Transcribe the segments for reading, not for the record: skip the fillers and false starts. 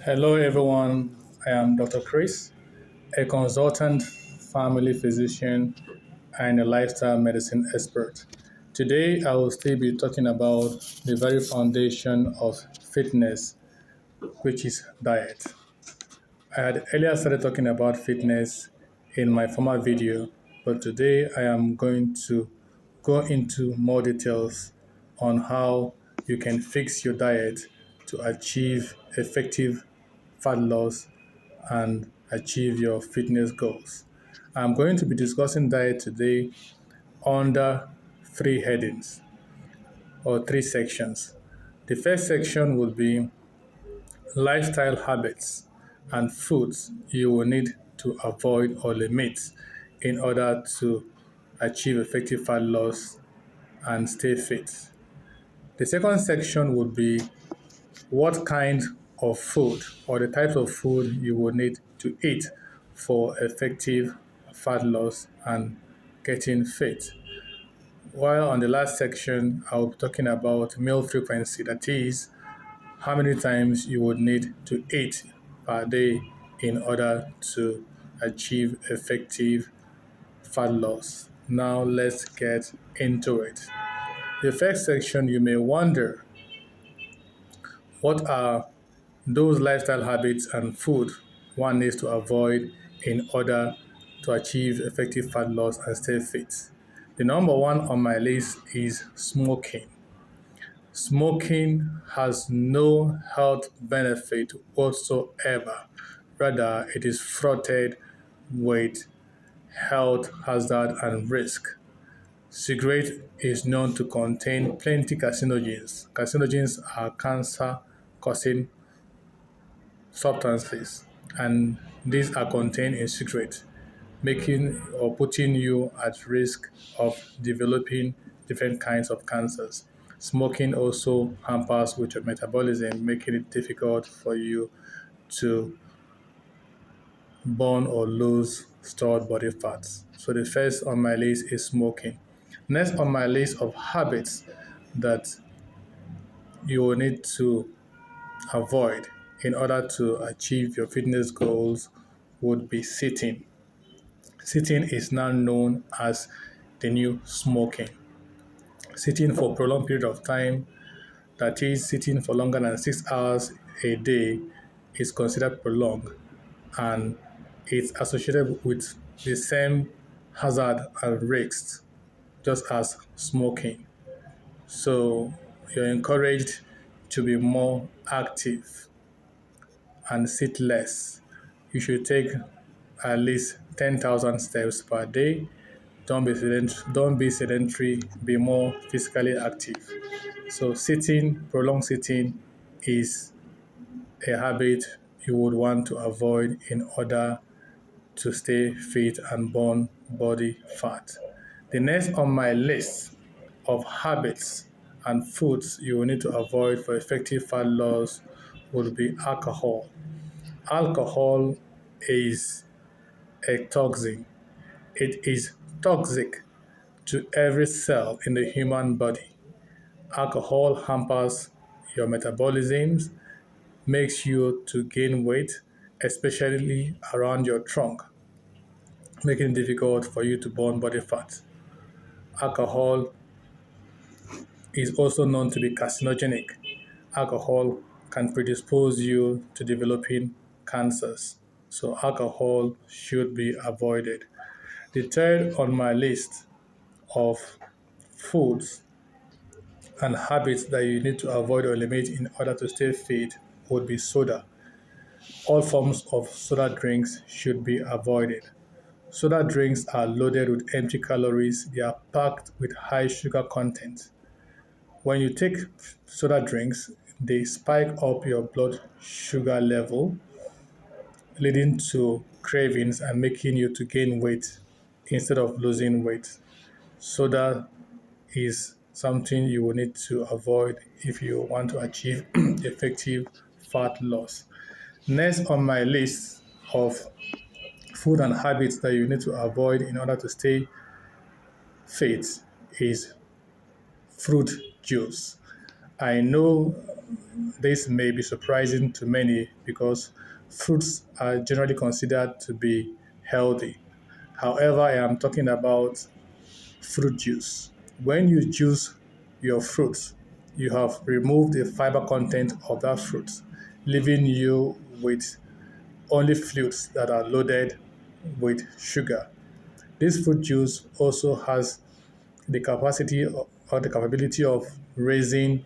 Hello, everyone. I am Dr. Chris, a consultant, family physician, and a lifestyle medicine expert. Today, I will still be talking about the very foundation of fitness, which is diet. I had earlier started talking about fitness in my former video, but today I am going to go into more details on how you can fix your diet to achieve effective fat loss and achieve your fitness goals. I'm going to be discussing diet today under three headings or three sections. The first section will be lifestyle habits and foods you will need to avoid or limit in order to achieve effective fat loss and stay fit. The second section would be what kind of food or the types of food you will need to eat for effective fat loss and getting fit. While on the last section, I'll be talking about meal frequency, that is, how many times you would need to eat per day in order to achieve effective fat loss. Now let's get into it. The first section, you may wonder, what are those lifestyle habits and food one needs to avoid in order to achieve effective fat loss and stay fit? The number one on my list is smoking. Smoking has no health benefit whatsoever. Rather, it is fraughted with health hazard and risk. Cigarette is known to contain plenty carcinogens. Carcinogens are cancer-causing substances, and these are contained in cigarette, making or putting you at risk of developing different kinds of cancers. Smoking also hampers with your metabolism, making it difficult for you to burn or lose stored body fats. So the first on my list is smoking. Next on my list of habits that you will need to avoid in order to achieve your fitness goals would be sitting. Sitting is now known as the new smoking. Sitting for prolonged period of time, that is, sitting for longer than 6 hours a day, is considered prolonged and it's associated with the same hazard and risks just as smoking. So you're encouraged to be more active and sit less. You should take at least 10,000 steps per day. Don't be sedentary, be more physically active. So sitting, prolonged sitting is a habit you would want to avoid in order to stay fit and burn body fat. The next on my list of habits and foods you will need to avoid for effective fat loss would be alcohol. Alcohol is a toxin. It is toxic to every cell in the human body. Alcohol hampers your metabolism, makes you to gain weight, especially around your trunk, making it difficult for you to burn body fat. Alcohol is also known to be carcinogenic. Alcohol can predispose you to developing cancers, so alcohol should be avoided. The third on my list of foods and habits that you need to avoid or limit in order to stay fit would be soda. All forms of soda drinks should be avoided. Soda drinks are loaded with empty calories, they are packed with high sugar content. When you take soda drinks, they spike up your blood sugar level, leading to cravings and making you to gain weight instead of losing weight. Soda is something you will need to avoid if you want to achieve effective fat loss. Next on my list of food and habits that you need to avoid in order to stay fit is fruit juice. I know this may be surprising to many because fruits are generally considered to be healthy. However, I am talking about fruit juice. When you juice your fruits, you have removed the fiber content of that fruit, leaving you with only fluids that are loaded with sugar. This fruit juice also has the capacity or the capability of raising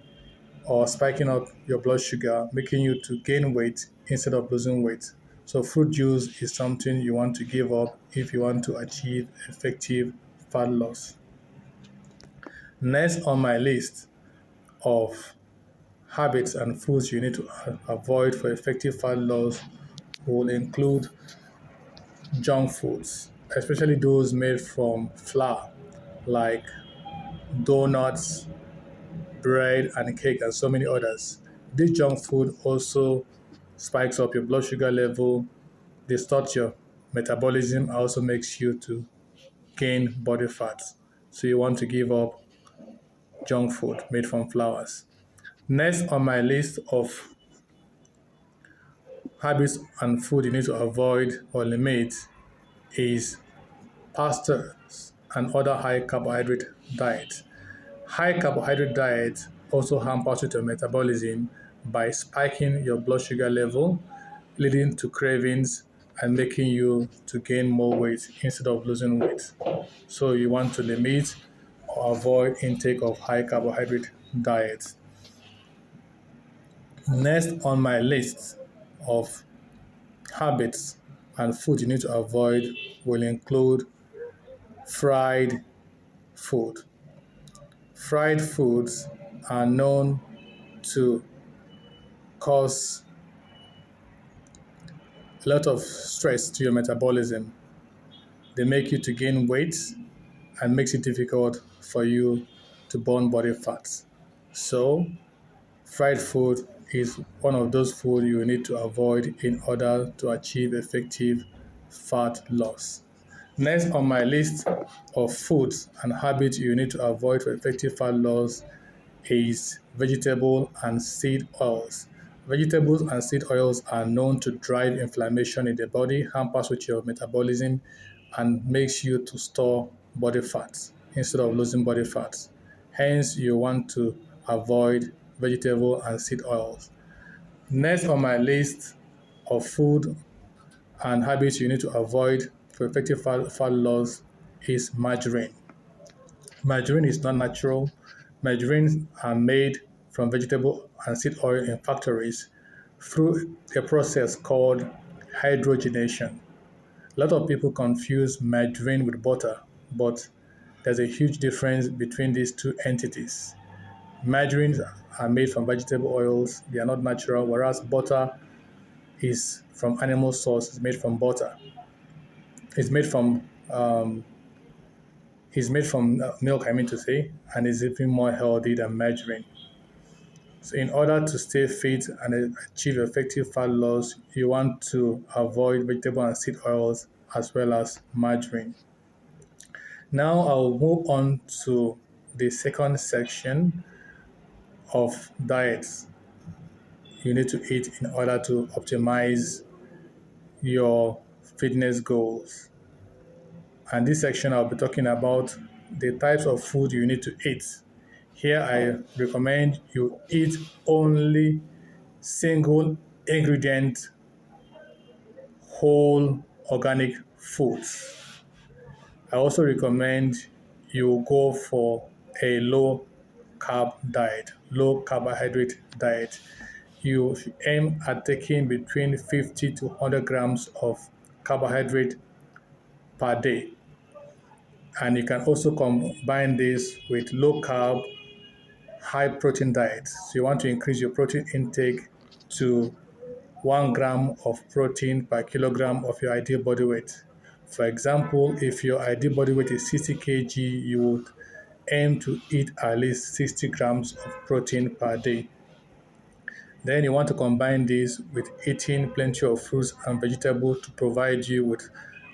or spiking up your blood sugar, making you to gain weight instead of losing weight. So fruit juice is something you want to give up if you want to achieve effective fat loss. Next on my list of habits and foods you need to avoid for effective fat loss will include junk foods, especially those made from flour, like donuts, bread, and cake, and so many others. This junk food also spikes up your blood sugar level, distorts your metabolism, and also makes you to gain body fat. So you want to give up junk food made from flours. Next on my list of habits and food you need to avoid or limit is pastas and other high carbohydrate diets. High carbohydrate diet also hampers your metabolism by spiking your blood sugar level, leading to cravings and making you to gain more weight instead of losing weight. So you want to limit or avoid intake of high carbohydrate diets. Next on my list of habits and food you need to avoid will include fried food. Fried foods are known to cause a lot of stress to your metabolism. They make you to gain weight and makes it difficult for you to burn body fats. So, fried food is one of those food you need to avoid in order to achieve effective fat loss. Next on my list of foods and habits you need to avoid for effective fat loss is vegetable and seed oils. Vegetables and seed oils are known to drive inflammation in the body, hampers with your metabolism, and makes you to store body fats instead of losing body fats. Hence, you want to avoid vegetable and seed oils. Next on my list of food and habits you need to avoid for effective fat loss is margarine. Margarine is not natural. Margarines are made from vegetable and seed oil in factories through a process called hydrogenation. A lot of people confuse margarine with butter, but there's a huge difference between these two entities. Margarines are made from vegetable oils, they are not natural, whereas butter is from animal source, it's made from butter. It's made from milk, I mean to say, and is even more healthy than margarine. So, in order to stay fit and achieve effective fat loss, you want to avoid vegetable and seed oils as well as margarine. Now, I'll move on to the second section of diets you need to eat in order to optimize your fitness goals. And this section, I'll be talking about the types of food you need to eat. Here, I recommend you eat only single ingredient, whole organic foods. I also recommend you go for a low carb diet, low carbohydrate diet. You aim at taking between 50 to 100 grams of carbohydrate per day. And you can also combine this with low carb, high protein diets. So you want to increase your protein intake to 1 gram of protein per kilogram of your ideal body weight. For example, if your ideal body weight is 60 kg, you would aim to eat at least 60 grams of protein per day. Then you want to combine this with eating plenty of fruits and vegetables to provide you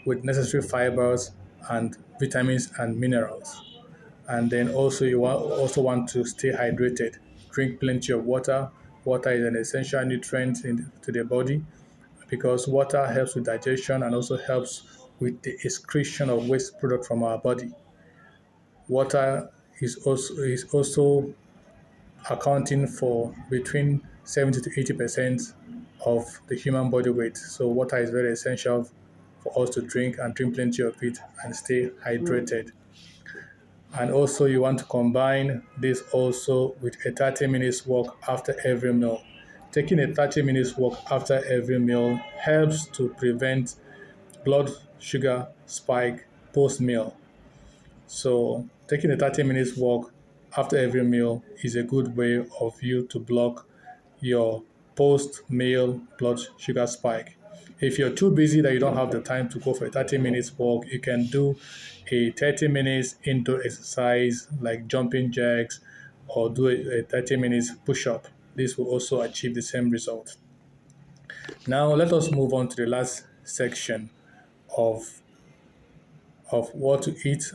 with necessary fibers and vitamins and minerals. And then also you also want to stay hydrated drink plenty of water. Water is an essential nutrient to the body because water helps with digestion and also helps with the excretion of waste product from our body. Water is also accounting for between 70 to 80% of the human body weight. So water is very essential for us to drink and drink plenty of it and stay hydrated. And also you want to combine this also with a 30 minutes walk after every meal. Taking a 30 minutes walk after every meal helps to prevent blood sugar spike post meal. So taking a 30 minutes walk after every meal is a good way of you to block your post-meal blood sugar spike. If you're too busy that you don't have the time to go for a 30 minutes walk, you can do a 30 minutes indoor exercise like jumping jacks or do a 30 minutes push-up. This will also achieve the same result. Now let us move on to the last section of, of what to eat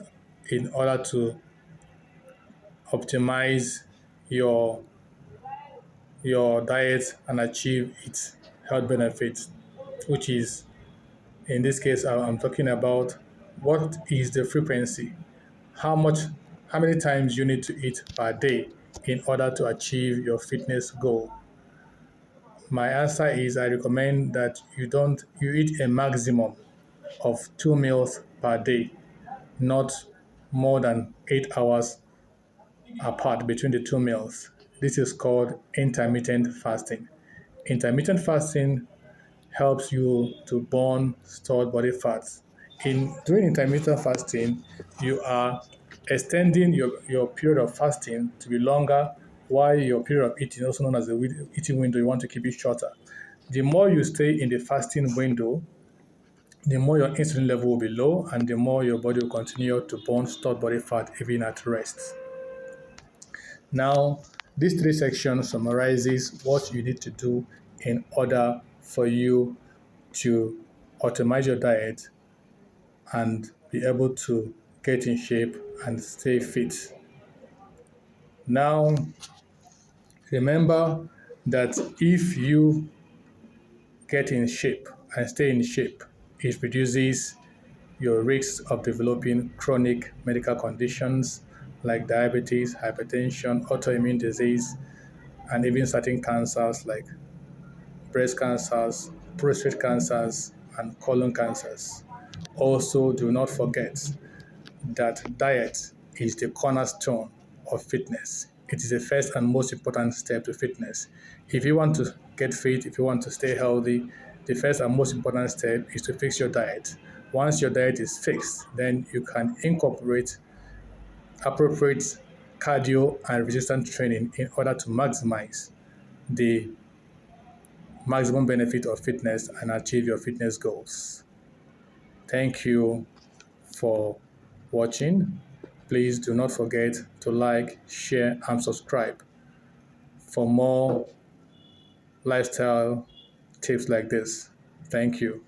in order to optimize your your diet and achieve its health benefits, which is in this case I'm talking about what is the frequency, how much, how many times you need to eat per day in order to achieve your fitness goal. My answer is I recommend that you eat a maximum of 2 meals per day, not more than 8 hours apart between the 2 meals. This is called intermittent fasting. Intermittent fasting helps you to burn stored body fats. In doing intermittent fasting, you are extending your period of fasting to be longer while your period of eating, also known as the eating window, you want to keep it shorter. The more you stay in the fasting window, the more your insulin level will be low and the more your body will continue to burn stored body fat even at rest. Now, these three sections summarizes what you need to do in order for you to optimize your diet and be able to get in shape and stay fit. Now, remember that if you get in shape and stay in shape, it reduces your risk of developing chronic medical conditions like diabetes, hypertension, autoimmune disease, and even certain cancers like breast cancers, prostate cancers, and colon cancers. Also, do not forget that diet is the cornerstone of fitness. It is the first and most important step to fitness. If you want to get fit, if you want to stay healthy, the first and most important step is to fix your diet. Once your diet is fixed, then you can incorporate appropriate cardio and resistance training in order to maximize the maximum benefit of fitness and achieve your fitness goals. Thank you for watching. Please do not forget to like, share, and subscribe for more lifestyle tips like this. Thank you.